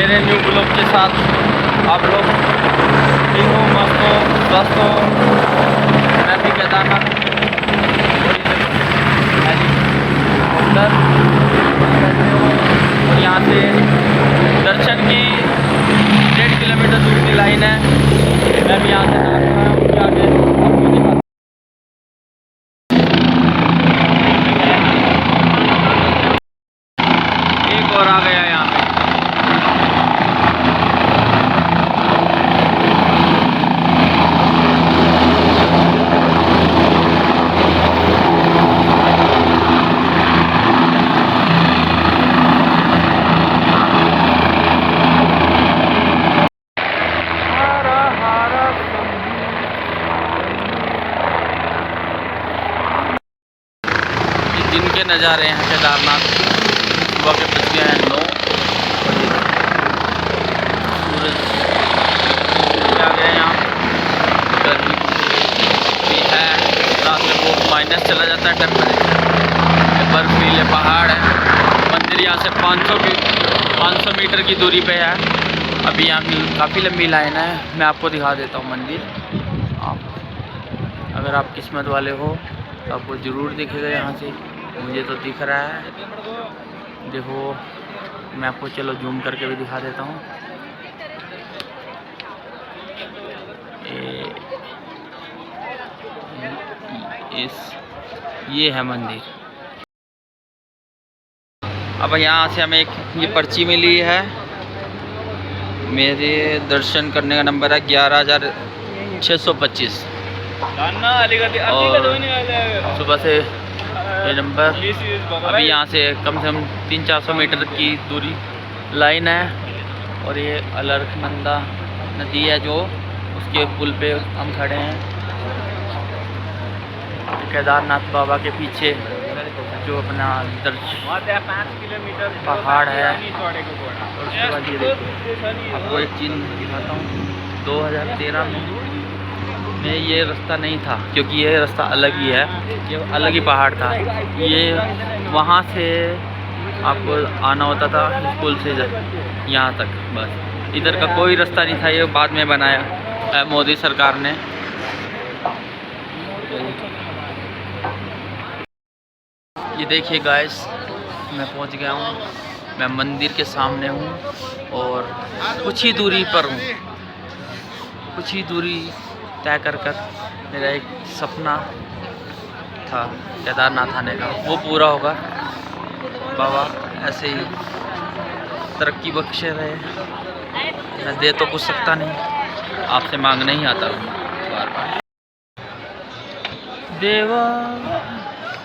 मेरे new blog के साथ आप लोग ठीक हो, मस्त हो, स्वस्थ हो। मैं भी केदारनाथ और यहाँ से दर्शन की 1.5 किलोमीटर दूर की लाइन है। मैं भी यहाँ से आगे आपको दिखा। एक और आ गया यहाँ पे। दिन के नज़ारे हैं केदारनाथ। सुबह के बज गए हैं 9। सूरज आ गया यहाँ। गर्मी भी है, रात में बहुत माइनस चला जाता है टेम्परेचर। बर्फीले पहाड़ है। मंदिर यहाँ से 500 मीटर की दूरी पे है। अभी यहाँ की काफ़ी लंबी लाइन है। मैं आपको दिखा देता हूँ मंदिर। अगर आप किस्मत वाले हो तो आपको ज़रूर दिखेगा यहाँ से। मुझे तो दिख रहा है, देखो। मैं आपको चलो जूम करके भी दिखा देता हूँ। ये है मंदिर। अब यहाँ से हमें एक ये पर्ची मिली है। मेरे दर्शन करने का नंबर है 11,625। और सुबह से ये नंबर। अभी यहाँ से कम 300-400 मीटर की दूरी लाइन है। और ये अलकनंदा नदी है जो उसके पुल पे हम खड़े हैं। केदारनाथ बाबा के पीछे जो अपना 5 किलोमीटर पहाड़ है। और उसके बाद ये देखिए, आपको एक चीज़ दिखाता हूँ। 2013 में ये रास्ता नहीं था, क्योंकि ये रास्ता अलग ही है। ये अलग ही पहाड़ था। ये वहाँ से आपको आना होता था पुल से यहाँ तक, बस। इधर का कोई रास्ता नहीं था। ये बाद में बनाया है मोदी सरकार ने। ये देखिए गाइस, मैं पहुँच गया हूँ। मैं मंदिर के सामने हूँ और कुछ ही दूरी पर हूँ। कुछ ही दूरी तय कर मेरा एक सपना था केदारनाथ आने का, वो पूरा होगा। बाबा ऐसे ही तरक्की बख्शे रहे। मैं दे तो कुछ सकता नहीं, आपसे मांगने ही आता हूँ बार बार। देवा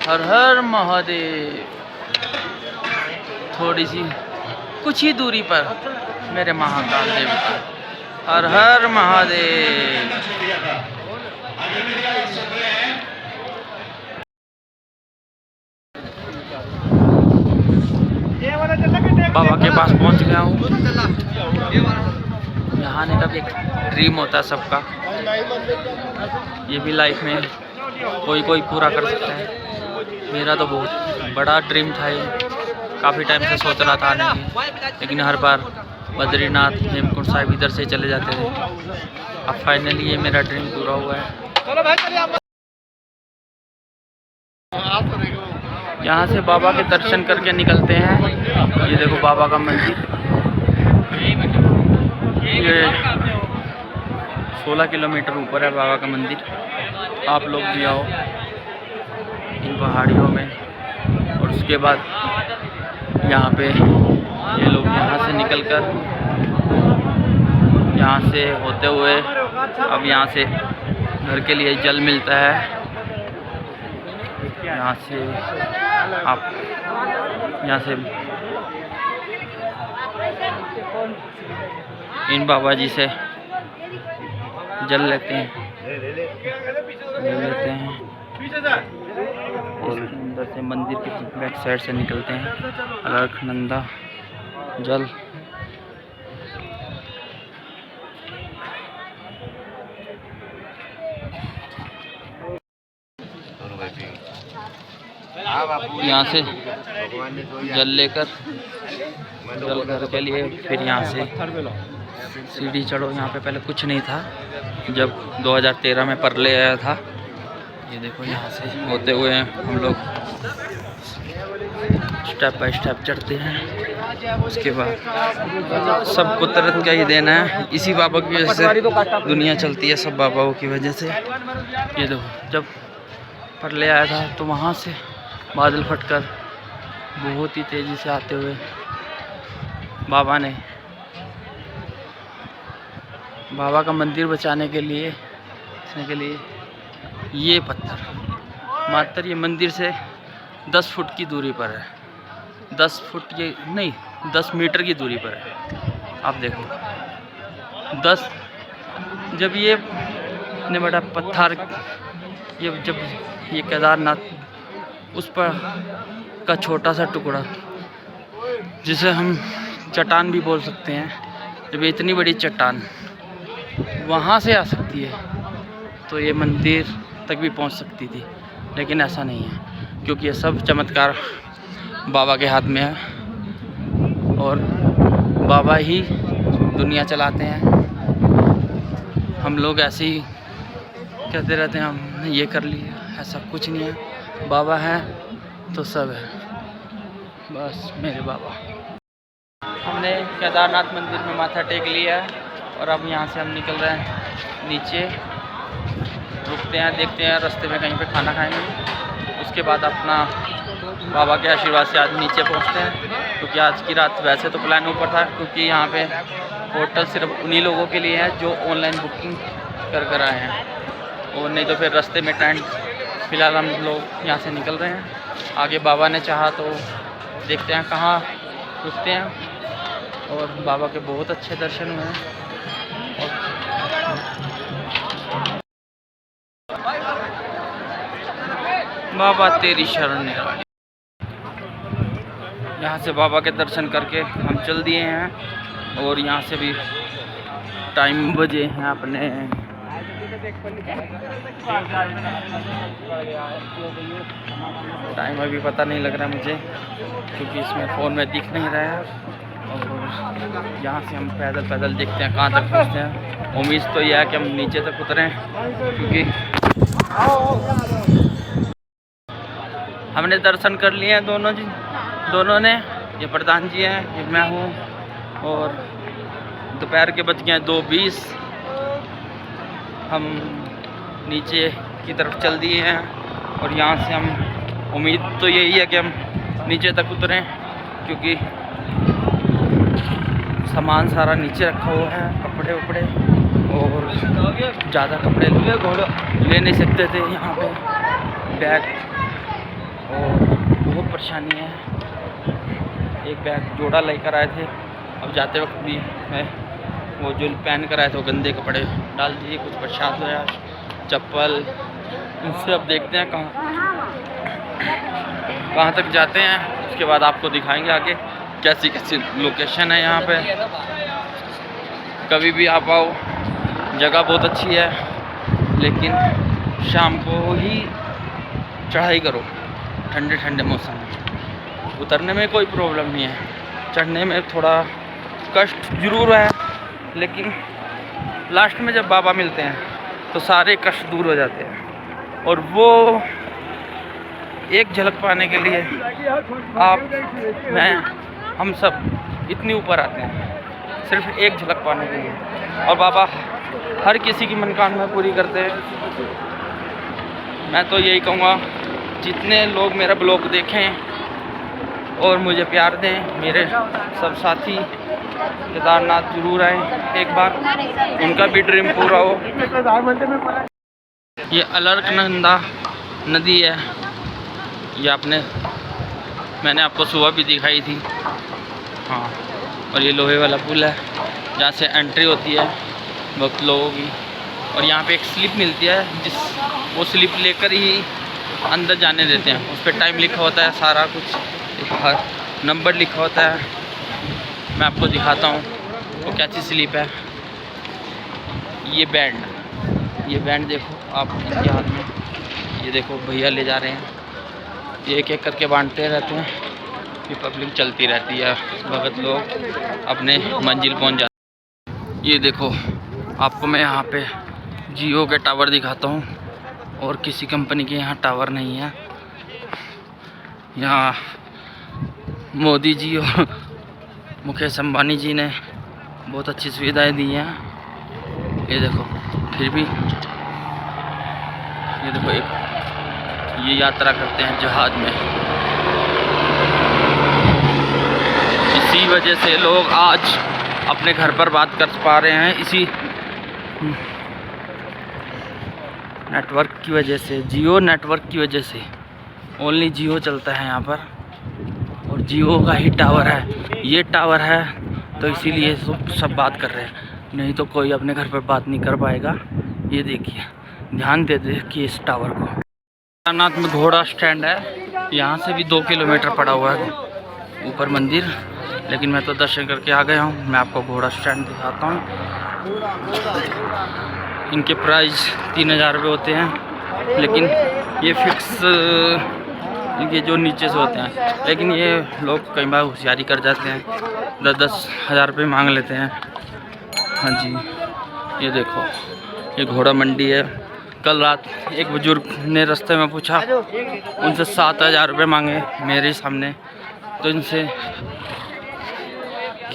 हर हर महादेव। थोड़ी सी कुछ ही दूरी पर मेरे महाकाल देवता, हर हर महादेव। बाबा के पास पहुंच गया हूँ। यहाँ आने का भी एक ड्रीम होता है सबका। ये भी लाइफ में कोई पूरा कर सकता है। मेरा तो बहुत बड़ा ड्रीम था ये। काफ़ी टाइम से सोच रहा था आने की, लेकिन हर बार बद्रीनाथ, हेमकुंड साहिब इधर से चले जाते थे। अब फाइनली ये मेरा ड्रीम पूरा हुआ है। यहाँ से बाबा के दर्शन करके निकलते हैं। ये देखो बाबा का मंदिर। ये 16 किलोमीटर ऊपर है बाबा का मंदिर। आप लोग भी आओ इन पहाड़ियों में। और उसके बाद यहाँ पे ये लोग यहाँ से निकलकर, यहाँ से होते हुए अब यहाँ से घर के लिए जल मिलता है। यहाँ से आप यहाँ से इन बाबा जी से जल लेते हैं, और अंदर से मंदिर की बैक साइड से निकलते हैं। अलकनंदा जल। यहाँ से जल लेकर जल घर के लिए। फिर यहाँ से सीढ़ी चढ़ो, यहाँ पे पहले कुछ नहीं था जब 2013 में परले आया था। ये देखो यहाँ से होते हुए हम लोग स्टेप बाय स्टेप चढ़ते हैं। उसके बाद सब कुदरत का ही देना है, इसी बाबा की वजह से दुनिया चलती है, सब बाबाओं की वजह से। ये देखो जब परले आया था तो वहाँ से बादल फटकर बहुत ही तेज़ी से आते हुए बाबा का मंदिर बचाने के लिए ये पत्थर मात्र ये मंदिर से 10 फुट की दूरी पर है। 10 फुट ये नहीं, 10 मीटर की दूरी पर है। आप देखो 10, जब ये इतने बड़ा पत्थर जब ये केदारनाथ उस पर का छोटा सा टुकड़ा, जिसे हम चट्टान भी बोल सकते हैं, जब इतनी बड़ी चट्टान वहाँ से आ सकती है तो ये मंदिर तक भी पहुँच सकती थी, लेकिन ऐसा नहीं है, क्योंकि ये सब चमत्कार बाबा के हाथ में है और बाबा ही दुनिया चलाते हैं। हम लोग ऐसे ही कहते रहते हैं हमने ये कर लिया, ऐसा कुछ नहीं है। बाबा है तो सब है, बस मेरे बाबा। हमने केदारनाथ मंदिर में माथा टेक लिया है और अब यहाँ से हम निकल रहे हैं नीचे, रुकते हैं, देखते हैं रास्ते में कहीं पे खाना खाएंगे। उसके बाद अपना बाबा के आशीर्वाद से आज नीचे पहुँचते हैं, क्योंकि आज की रात वैसे तो प्लान ऊपर था, क्योंकि यहाँ पे होटल सिर्फ उन्हीं लोगों के लिए है जो ऑनलाइन बुकिंग कर आए हैं, और नहीं तो फिर रास्ते में टेंट। फ़िलहाल हम लोग यहाँ से निकल रहे हैं। आगे बाबा ने चाहा तो देखते हैं कहाँ रुकते हैं, और बाबा के बहुत अच्छे दर्शन हुए हैं। बाबा तेरी शरण है। यहाँ से बाबा के दर्शन करके हम चल दिए हैं, और यहाँ से भी टाइम बजे हैं अपने टाइम अभी पता नहीं लग रहा मुझे, क्योंकि इसमें फ़ोन में दिख नहीं रहा है। और यहाँ से हम पैदल देखते हैं कहाँ तक पहुँचते हैं। उम्मीद तो यह है कि हम नीचे तक उतरें, क्योंकि हमने दर्शन कर लिए हैं दोनों ने। ये प्रधान जी हैं, ये मैं हूँ, और दोपहर के बज गए 2:20। हम नीचे की तरफ चल दिए हैं, और यहाँ से हम उम्मीद तो यही है कि हम नीचे तक उतरें, क्योंकि सामान सारा नीचे रखा हुआ है, कपड़े वपड़े, और ज़्यादा कपड़े ले नहीं सकते थे यहाँ पे, बैग, और बहुत परेशानी है। एक बैग जोड़ा लेकर आए थे, अब जाते वक्त भी मैं वो जो पहन कर आए थे वो गंदे कपड़े डाल दिए, कुछ प्रसाद होया, चप्पल। इनसे अब देखते हैं कहाँ तक जाते हैं। उसके बाद आपको दिखाएंगे आगे कैसी लोकेशन है यहाँ पे। कभी भी आप आओ, जगह बहुत अच्छी है, लेकिन शाम को ही चढ़ाई करो, ठंडे मौसम में। उतरने में कोई प्रॉब्लम नहीं है, चढ़ने में थोड़ा कष्ट ज़रूर है, लेकिन लास्ट में जब बाबा मिलते हैं तो सारे कष्ट दूर हो जाते हैं। और वो एक झलक पाने के लिए हम सब इतनी ऊपर आते हैं, सिर्फ एक झलक पाने के लिए। और बाबा हर किसी की मनोकामना पूरी करते हैं। मैं तो यही कहूँगा, जितने लोग मेरा ब्लॉग देखें और मुझे प्यार दें, मेरे सब साथी केदारनाथ जरूर आए एक बार, उनका भी ड्रीम पूरा हो। ये अलकनंदा नदी है, ये मैंने आपको सुबह भी दिखाई थी, हाँ। और ये लोहे वाला पुल है जहाँ से एंट्री होती है बहुत लोगों की, और यहाँ पे एक स्लिप मिलती है, वो स्लिप लेकर ही अंदर जाने देते हैं। उस पर टाइम लिखा होता है, सारा कुछ हर नंबर लिखा होता है। मैं आपको दिखाता हूँ वो क्या चीज़ स्लिप है। ये बैंड देखो आप इनके हाथ में, ये देखो भैया ले जा रहे हैं, ये एक एक करके बांटते रहते हैं। ये पब्लिक चलती रहती है, भगत लोग अपने मंजिल पहुंच जाते। ये देखो आपको मैं यहाँ पे जियो के टावर दिखाता हूँ और किसी कंपनी के यहाँ टावर नहीं है। यहाँ मोदी जी और मुकेश अंबानी जी ने बहुत अच्छी सुविधाएं दी हैं। ये देखो फिर भी ये देखो ये यात्रा करते हैं जहाज में। इसी वजह से लोग आज अपने घर पर बात कर पा रहे हैं, इसी नेटवर्क की वजह से, जियो नेटवर्क की वजह से। ओनली जियो चलता है यहाँ पर और जियो का ही टावर है, ये टावर है तो इसीलिए सब बात कर रहे हैं, नहीं तो कोई अपने घर पर बात नहीं कर पाएगा। ये देखिए, ध्यान दे देखिए इस टावर को। केदारनाथ में घोड़ा स्टैंड है, यहाँ से भी 2 किलोमीटर पड़ा हुआ है ऊपर मंदिर, लेकिन मैं तो दर्शन करके आ गया हूँ। मैं आपको घोड़ा स्टैंड दिखाता हूँ। इनके प्राइस 3000 रुपये होते हैं, लेकिन ये फिक्स इनके जो नीचे से होते हैं, लेकिन ये लोग कई बार होशियारी कर जाते हैं, 10-10 हज़ार रुपये मांग लेते हैं। हाँ जी, ये देखो ये घोड़ा मंडी है। कल रात एक बुजुर्ग ने रास्ते में पूछा, उनसे 7000 रुपये मांगे मेरे सामने। तो इनसे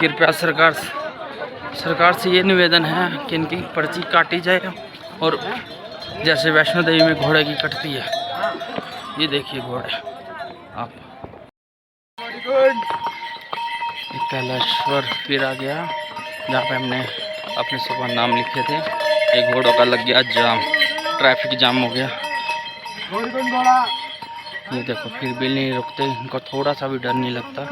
कृपया सरकार से ये निवेदन है कि इनकी पर्ची काटी जाए और जैसे वैष्णो देवी में घोड़े की कटती है। ये देखिए घोड़े आप। कैलाश्वर फिर आ गया, जहाँ पे हमने अपने सुबह नाम लिखे थे। एक घोड़ों का लग गया जाम, ट्रैफिक जाम हो गया। ये देखो फिर भी नहीं रुकते, इनको थोड़ा सा भी डर नहीं लगता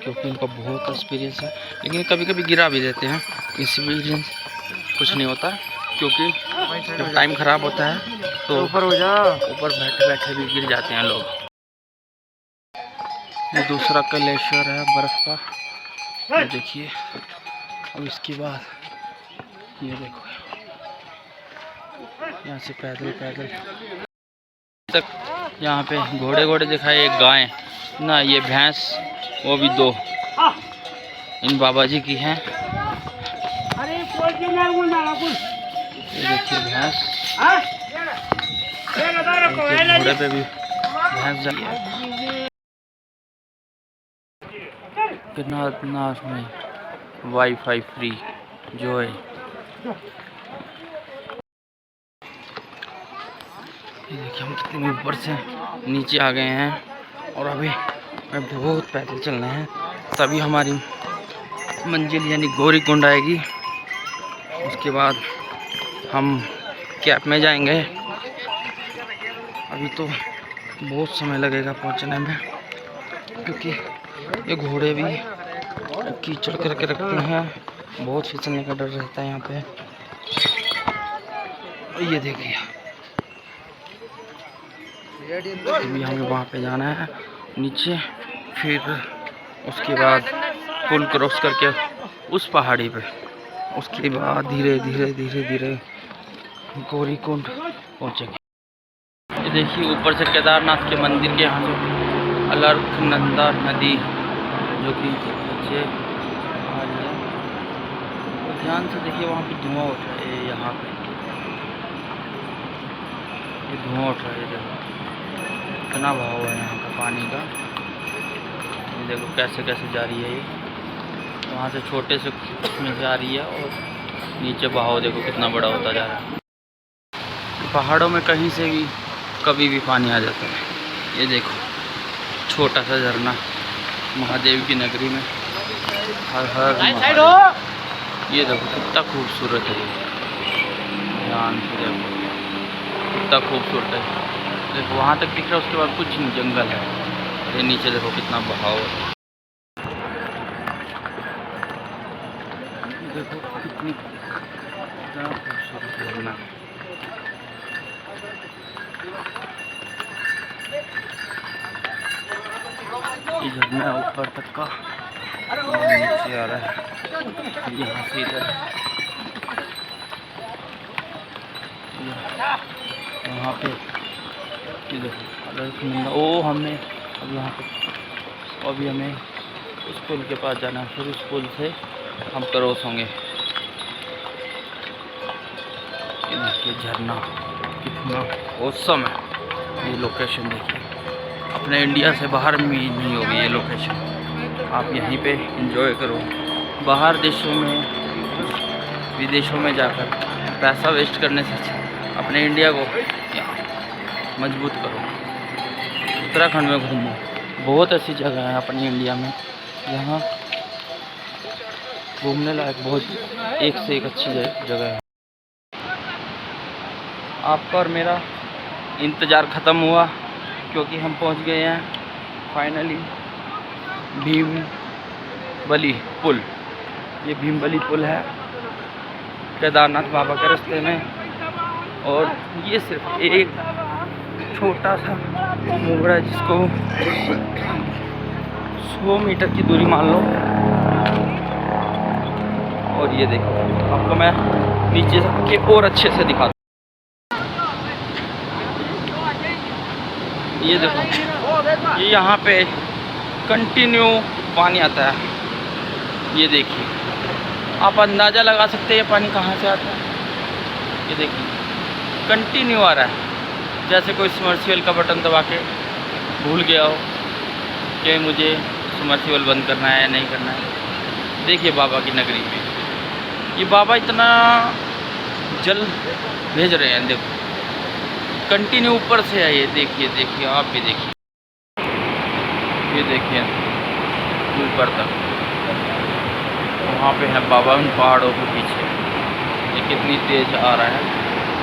क्योंकि इनको बहुत एक्सपीरियंस है। लेकिन कभी कभी गिरा भी देते हैं, एक्सपीरियंस कुछ नहीं होता, क्योंकि जब टाइम ख़राब होता है तो ऊपर बैठे बैठे भी गिर जाते हैं लोग। ये दूसरा कैलाश्वर है बर्फ़ का, ये देखिए। अब इसके बाद ये देखो, यहाँ से पैदल तक यहाँ पे घोड़े दिखाए, एक गाय ना, ये भैंस, वो भी 2 इन बाबा जी की हैं। ये देखिए भैंस, घोड़े पे भी भैंस जाती है। केदारनाथ में वाईफाई फ्री जो है। ये देखिए हम कितने ऊपर से नीचे आ गए हैं और अभी बहुत पैदल चलना है, तभी हमारी मंजिल यानी गौरीकुंड आएगी। उसके बाद हम कैंप में जाएंगे। अभी तो बहुत समय लगेगा पहुंचने में, क्योंकि ये घोड़े भी कीचड़ करके रखते हैं, बहुत फिसलने का डर रहता है यहाँ पे। ये देखिए अभी हमें वहाँ पे जाना है नीचे, फिर उसके बाद पुल क्रॉस करके उस पहाड़ी पे, उसके बाद धीरे धीरे गौरीकुंड पहुँचेंगे। ये देखिए ऊपर से केदारनाथ के मंदिर के यहाँ से अलकनंदा नदी जो कि नीचे आ रही है, ध्यान से देखिए। वहाँ पे धुआं उठ रहा है, यहाँ पे ये धुआं उठ रहा है, देखो कितना बहाव है यहाँ का पानी का। ये देखो कैसे जा रही है, ये वहाँ से छोटे से में जा रही है और नीचे बहाव देखो कितना बड़ा होता जा रहा है। पहाड़ों में कहीं से भी कभी भी पानी आ जाता है। ये देखो छोटा सा झरना महादेव की नगरी में, हर महादेव। ये देखो कितना खूबसूरत है, ध्यान से देखो कितना खूबसूरत है। देखो वहाँ तक दिख रहा है, उसके बाद कुछ नहीं, जंगल है। ये नीचे देखो कितना बहाव है, देखो कितनी खूबसूरत झरना। ये झरना ऊपर तक का नीचे आ रहा है, यहाँ से इधर वहाँ पे। ये देखो ओ हमने अब यहाँ पे और अभी हमें उस पुल के पास जाना है, फिर उस पुल से हम क्रॉस होंगे। ये देखिए झरना कितना औसम है। ये लोकेशन देखिए, अपने इंडिया से बाहर भी नहीं होगी ये लोकेशन। आप यहीं पे एंजॉय करो। बाहर देशों में, विदेशों में जाकर पैसा वेस्ट करने से अच्छा अपने इंडिया को मजबूत करो। उत्तराखंड में घूमो, बहुत ऐसी जगह है अपनी इंडिया में यहाँ घूमने लायक, बहुत एक से एक अच्छी जगह है। आपका और मेरा इंतज़ार ख़त्म हुआ क्योंकि हम पहुंच गए हैं फाइनली भीमबली पुल। ये भीमबली पुल है केदारनाथ बाबा के रास्ते में, और ये सिर्फ एक छोटा सा मोड़ है जिसको 100 मीटर की दूरी मान लो। और ये देखो, आपको मैं नीचे से और अच्छे से दिखाता हूँ। ये देखो, ये यहाँ पे कंटिन्यू पानी आता है। ये देखिए, आप अंदाज़ा लगा सकते हैं ये पानी कहाँ से आता है। ये देखिए कंटिन्यू आ रहा है, जैसे कोई सबमर्सिबल का बटन दबा के भूल गया हो कि मुझे सबमर्सिबल बंद करना है या नहीं करना है। देखिए बाबा की नगरी में ये बाबा इतना जल भेज रहे हैं, देखो कंटिन्यू ऊपर से है। ये देखिए, देखिए आप भी देखिए, ये देखिए ऊपर तक वहाँ पे है बाबा उन पहाड़ों के पीछे। ये कितनी तेज आ रहा है।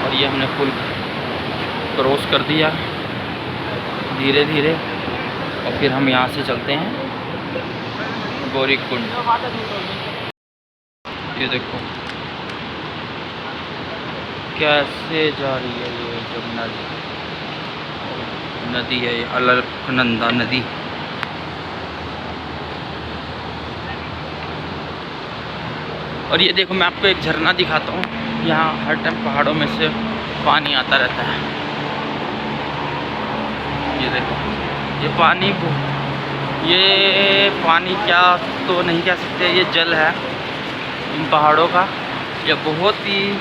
और ये हमने पुल क्रॉस कर दिया धीरे धीरे, और फिर हम यहाँ से चलते हैं गौरीकुंड। ये देखो कैसे जा रही है ये जमुना नदी है, ये अलकनंदा नदी। और ये देखो, मैं आपको एक झरना दिखाता हूँ। यहाँ हर टाइम पहाड़ों में से पानी आता रहता है। ये देखो, ये पानी क्या तो नहीं कह सकते, ये जल है इन पहाड़ों का। ये बहुत ही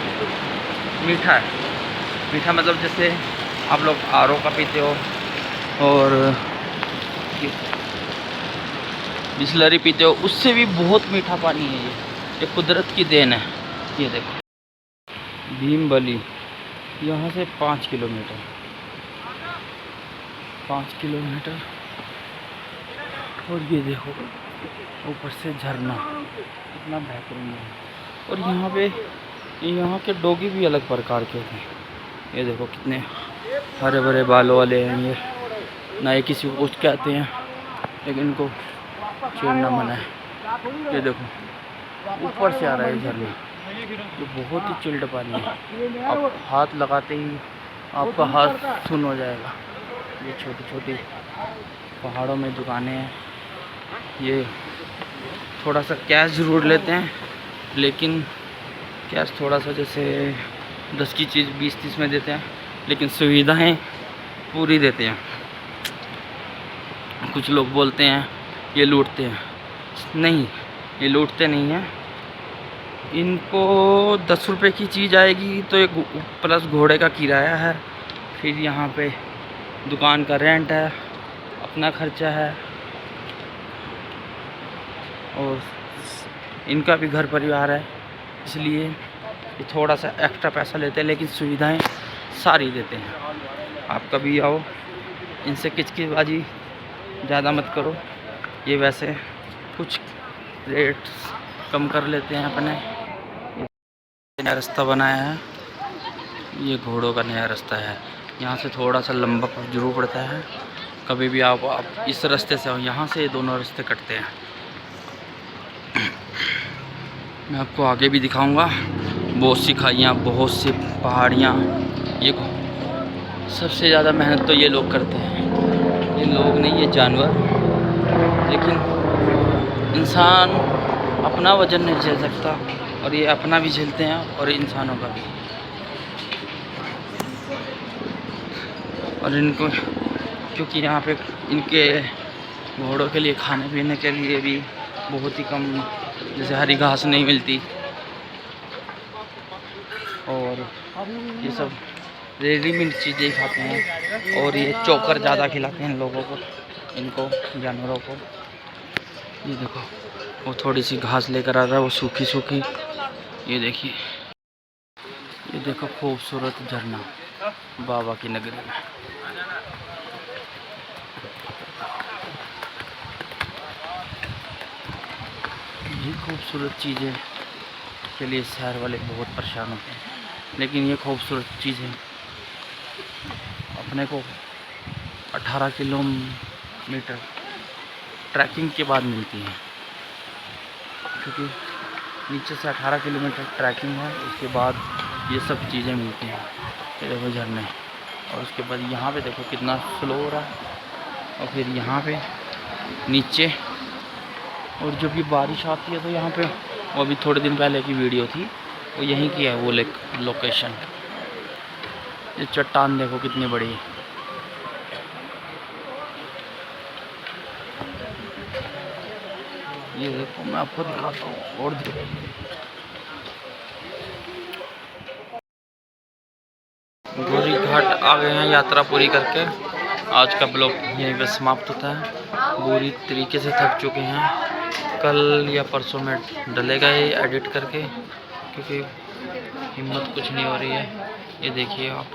मीठा है। मीठा मतलब जैसे आप लोग आरओ का पीते हो और बिस्लरी पीते हो, उससे भी बहुत मीठा पानी है ये कुदरत की देन है। ये देखो भीमबली, यहाँ से 5 किलोमीटर और ये देखो ऊपर से झरना कितना बेहतरीन है। और यहाँ के डॉगी भी अलग प्रकार के हैं। ये देखो कितने हरे भरे बालों वाले हैं। ये ना ये किसी को कुछ कहते हैं, लेकिन इनको छेड़ना मना है। ये देखो ऊपर से आ रहा है झरना, ये बहुत ही चिल्ड पानी है। आप हाथ लगाते ही आपका हाथ सुन हो जाएगा। ये छोटी छोटी पहाड़ों में दुकानें हैं। ये थोड़ा सा कैश ज़रूर लेते हैं, लेकिन कैश थोड़ा सा जैसे 10 की चीज़ 20-30 में देते हैं, लेकिन सुविधाएं पूरी देते हैं। कुछ लोग बोलते हैं ये लूटते हैं, नहीं ये लूटते नहीं हैं। इनको 10 रुपये की चीज़ आएगी तो एक प्लस घोड़े का किराया है, फिर यहाँ पे दुकान का रेंट है, अपना खर्चा है, और इनका भी घर परिवार है। इसलिए ये थोड़ा सा एक्स्ट्रा पैसा लेते हैं, लेकिन सुविधाएं सारी देते हैं। आप कभी आओ, इनसे किचकिचबाजी ज़्यादा मत करो। ये वैसे कुछ रेट कम कर लेते हैं अपने। नया रास्ता बनाया है, ये घोड़ों का नया रास्ता है। यहाँ से थोड़ा सा लंबा जरूर पड़ता है। कभी भी आप इस रास्ते से आओ, यहाँ से दोनों रास्ते कटते हैं। मैं आपको आगे भी दिखाऊंगा। बहुत सी खाइयाँ, बहुत सी पहाड़ियाँ। ये सबसे ज़्यादा मेहनत तो ये लोग करते हैं, ये लोग नहीं, ये जानवर। लेकिन इंसान अपना वजन नहीं झेल सकता, और ये अपना भी झेलते हैं और इंसानों का भी। और इनको क्योंकि यहाँ पे इनके घोड़ों के लिए खाने पीने के लिए भी बहुत ही कम, जैसे हरी घास नहीं मिलती, और ये सब रेडीमेड चीज़ें खाते हैं, और ये चोकर ज़्यादा खिलाते हैं लोगों को, इनको जानवरों को। ये देखो वो थोड़ी सी घास लेकर आ रहा है, वो सूखी सूखी। ये देखिए, ये देखो खूबसूरत झरना बाबा की नगरी में। ये खूबसूरत चीज़ें के लिए शहर वाले बहुत परेशान होते हैं, लेकिन ये खूबसूरत चीज़ें अपने को 18 किलोमीटर ट्रैकिंग के बाद मिलती हैं, क्योंकि नीचे से 18 किलोमीटर ट्रैकिंग है, उसके बाद ये सब चीज़ें मिलती हैं। ये देखो झरने, और उसके बाद यहाँ पे देखो कितना स्लो हो रहा है, और फिर यहाँ पे नीचे, और जब भी बारिश आती है तो यहाँ पे, वो अभी थोड़े दिन पहले की वीडियो थी, वो यहीं की है वो लोकेशन। ये चट्टान देखो कितनी बड़ी है। ये देखो मैं आपको दिखाता हूँ, और गौरी घाट आ गए हैं यात्रा पूरी करके। आज का ब्लॉग यहीं पे समाप्त होता है। पूरी तरीके से थक चुके हैं, कल या परसों में डलेगा ये एडिट करके, क्योंकि हिम्मत कुछ नहीं हो रही है। ये देखिए आप,